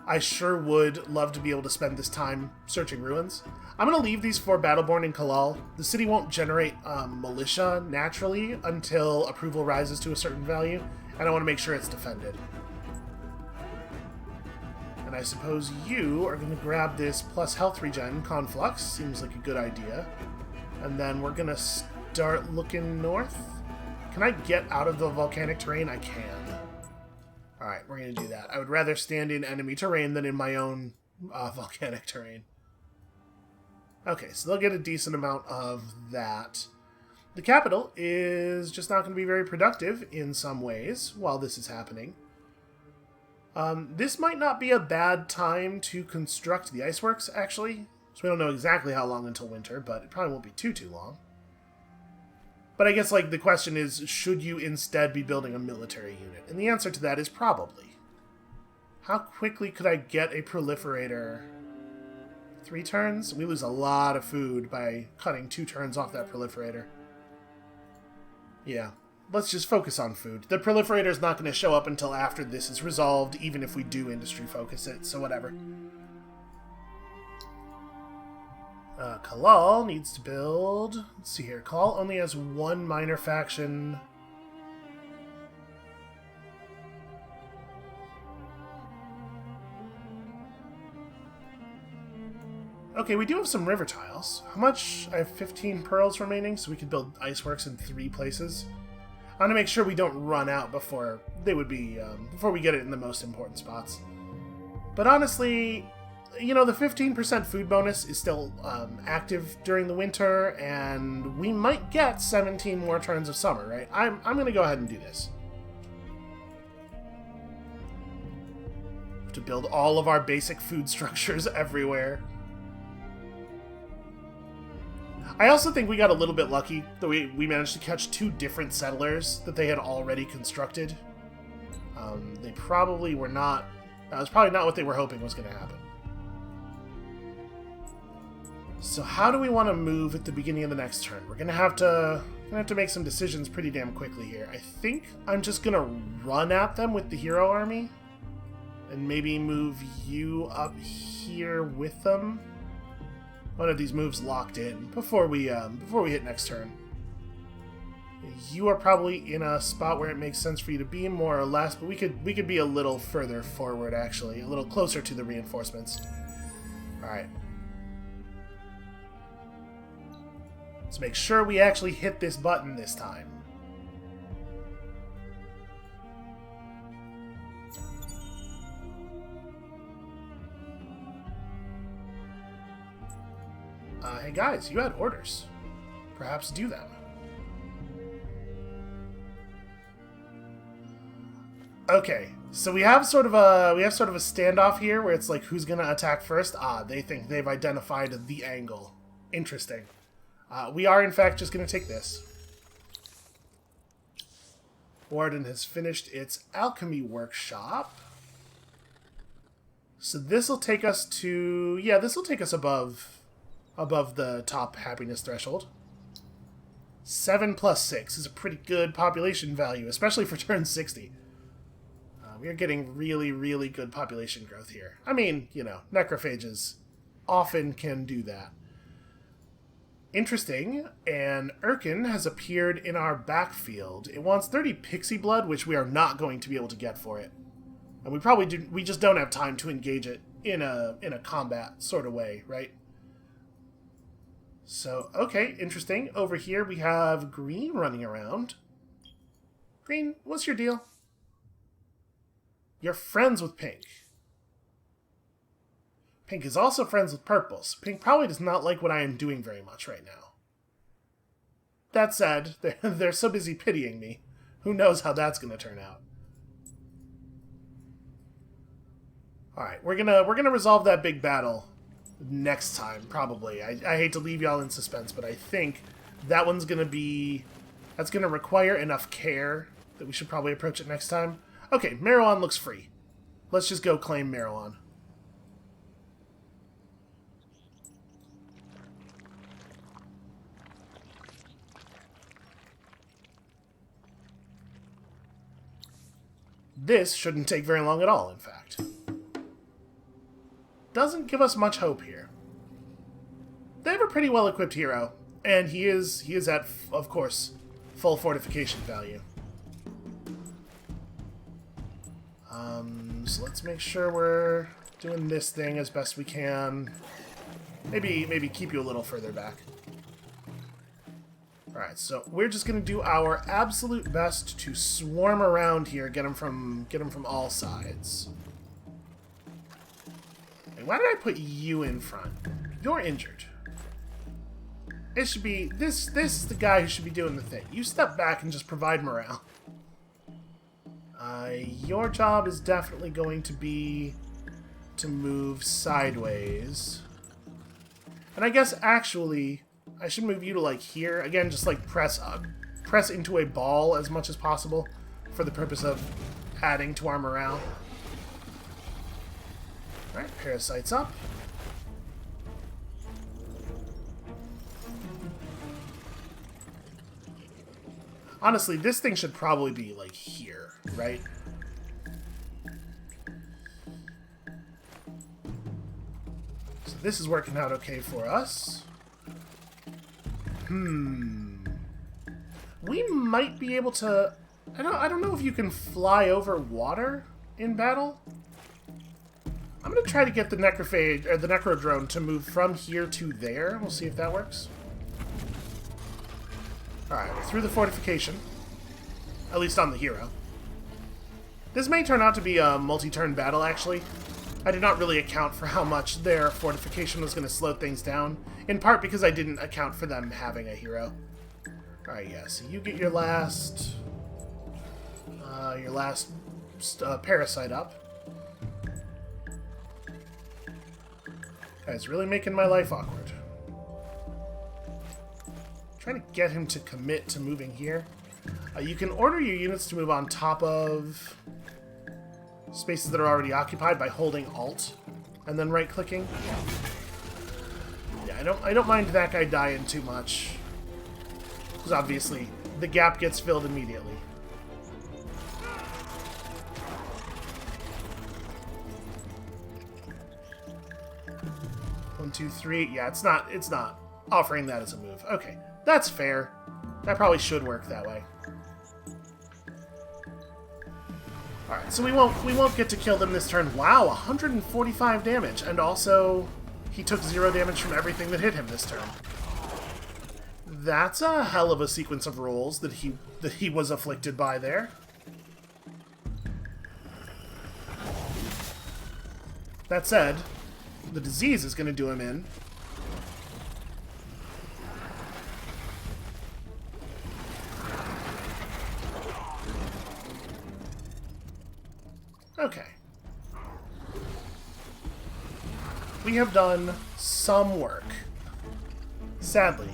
I sure would love to be able to spend this time searching ruins. I'm going to leave these 4 Battleborn in Kalal. The city won't generate militia naturally until approval rises to a certain value, and I want to make sure it's defended. And I suppose you are going to grab this plus health regen Conflux. Seems like a good idea. And then we're going to start looking north. Can I get out of the volcanic terrain? I can. Alright, we're going to do that. I would rather stand in enemy terrain than in my own volcanic terrain. Okay, so they'll get a decent amount of that. The capital is just not going to be very productive in some ways while this is happening. This might not be a bad time to construct the iceworks, actually. So we don't know exactly how long until winter, but it probably won't be too long. But I guess, like, the question is, should you instead be building a military unit? And the answer to that is probably. How quickly could I get a proliferator? 3 turns? We lose a lot of food by cutting 2 turns off that proliferator. Yeah, let's just focus on food. The proliferator is not going to show up until after this is resolved, even if we do industry focus it, so whatever. Kalal needs to build... Let's see here. Kalal only has 1 minor faction. Okay, we do have some river tiles. How much? I have 15 pearls remaining, so we could build iceworks in 3 places. I want to make sure we don't run out before they would be... before we get it in the most important spots. But honestly... You know, the 15% food bonus is still active during the winter, and we might get 17 more turns of summer, right? I'm going to go ahead and do this. To build all of our basic food structures everywhere. I also think we got a little bit lucky that we managed to catch 2 different settlers that they had already constructed. They probably were not... That was probably not what they were hoping was going to happen. So how do we want to move at the beginning of the next turn? We're gonna have to make some decisions pretty damn quickly here. I think I'm just gonna run at them with the hero army, and maybe move you up here with them. One of these moves locked in before we hit next turn. You are probably in a spot where it makes sense for you to be, more or less, but we could be a little further forward, actually, a little closer to the reinforcements. All right. Let's make sure we actually hit this button this time. Hey guys, you had orders. Perhaps do them. Okay, so we have sort of a standoff here where it's like, who's gonna attack first? They think they've identified the angle. Interesting. We are, in fact, just going to take this. Warden has finished its alchemy workshop. So this will take us to... Yeah, this will take us above the top happiness threshold. 7 plus 6 is a pretty good population value, especially for turn 60. We are getting really, really good population growth here. I mean, you know, necrophages often can do that. Interesting, and Urkin has appeared in our backfield. It wants 30 pixie blood, which we are not going to be able to get for it. And we just don't have time to engage it in a combat sort of way, right? So, okay, interesting. Over here we have Green running around. Green, what's your deal? You're friends with Pink. Pink is also friends with Purple, so Pink probably does not like what I am doing very much right now. That said, they're so busy pitying me. Who knows how that's going to turn out. Alright, we're gonna resolve that big battle next time, probably. I hate to leave y'all in suspense, but I think that one's gonna be... That's gonna require enough care that we should probably approach it next time. Okay, Marowon looks free. Let's just go claim Marowon. This shouldn't take very long at all, in fact. doesn't give us much hope here. They have a pretty well-equipped hero, and he is at, of course, full fortification value. So let's make sure we're doing this thing as best we can. Maybe keep you a little further back. Alright, so we're just going to do our absolute best to swarm around here, get them from all sides. Hey, why did I put you in front? You're injured. It should be... This is the guy who should be doing the thing. You step back and just provide morale. Your job is definitely going to be to move sideways. And I guess, actually, I should move you to, like, here. Again, just, like, press into a ball as much as possible for the purpose of adding to our morale. Alright, parasites up. Honestly, this thing should probably be, like, here, right? So this is working out okay for us. We might be able to... I don't know if you can fly over water in battle. I'm going to try to get the necrophage, or the necrodrone to move from here to there. We'll see if that works. Alright, we're through the fortification. At least on the hero. This may turn out to be a multi-turn battle, actually. I did not really account for how much their fortification was going to slow things down. In part because I didn't account for them having a hero. Alright, yeah, so you get your last... parasite up. Guy's really making my life awkward. Trying to get him to commit to moving here. You can order your units to move on top of spaces that are already occupied by holding Alt and then right-clicking. Yeah, I don't mind that guy dying too much, because obviously the gap gets filled immediately. One, two, three. Yeah, it's not offering that as a move. Okay. That's fair. That probably should work that way. Alright, so we won't get to kill them this turn. Wow, 145 damage. And also, he took 0 damage from everything that hit him this turn. That's a hell of a sequence of rolls that he was afflicted by there. That said, the disease is going to do him in. Okay. We have done some work. Sadly.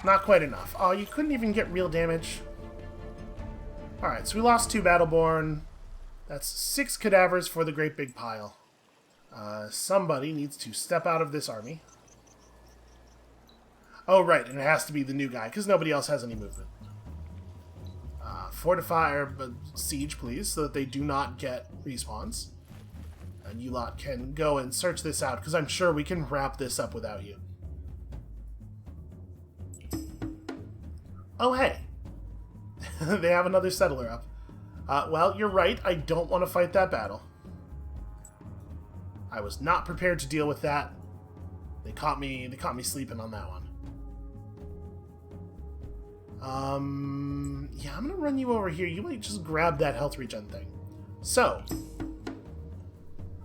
Not quite enough. Oh, you couldn't even get real damage. Alright, so we lost 2 Battleborn. That's 6 cadavers for the great big pile. Somebody needs to step out of this army. Oh, right, and it has to be the new guy, because nobody else has any movement. Fortify or siege, please, so that they do not get respawns. And you lot can go and search this out, because I'm sure we can wrap this up without you. Oh, hey. They have another settler up. Well, you're right, I don't want to fight that battle. I was not prepared to deal with that. They caught me sleeping on that one. Yeah, I'm gonna run you over here. You might just grab that health regen thing. So,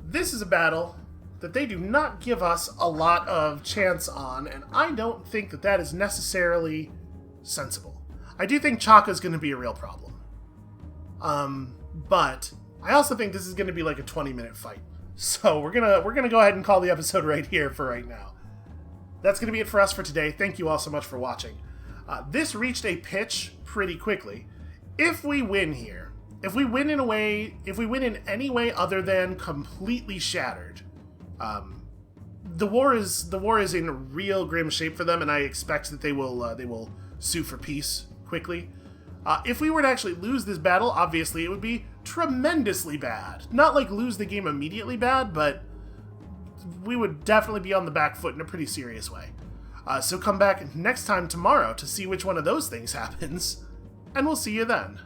this is a battle that they do not give us a lot of chance on, and I don't think that that is necessarily sensible. I do think Chaka's gonna be a real problem. But I also think this is gonna be like a 20-minute fight. So we're gonna go ahead and call the episode right here for right now. That's gonna be it for us for today. Thank you all so much for watching. This reached a pitch pretty quickly. If we win here, if we win in any way other than completely shattered, the war is in real grim shape for them, and I expect that they will sue for peace quickly. If we were to actually lose this battle, obviously it would be tremendously bad. Not like lose the game immediately bad, but we would definitely be on the back foot in a pretty serious way. So come back next time tomorrow to see which one of those things happens, and we'll see you then.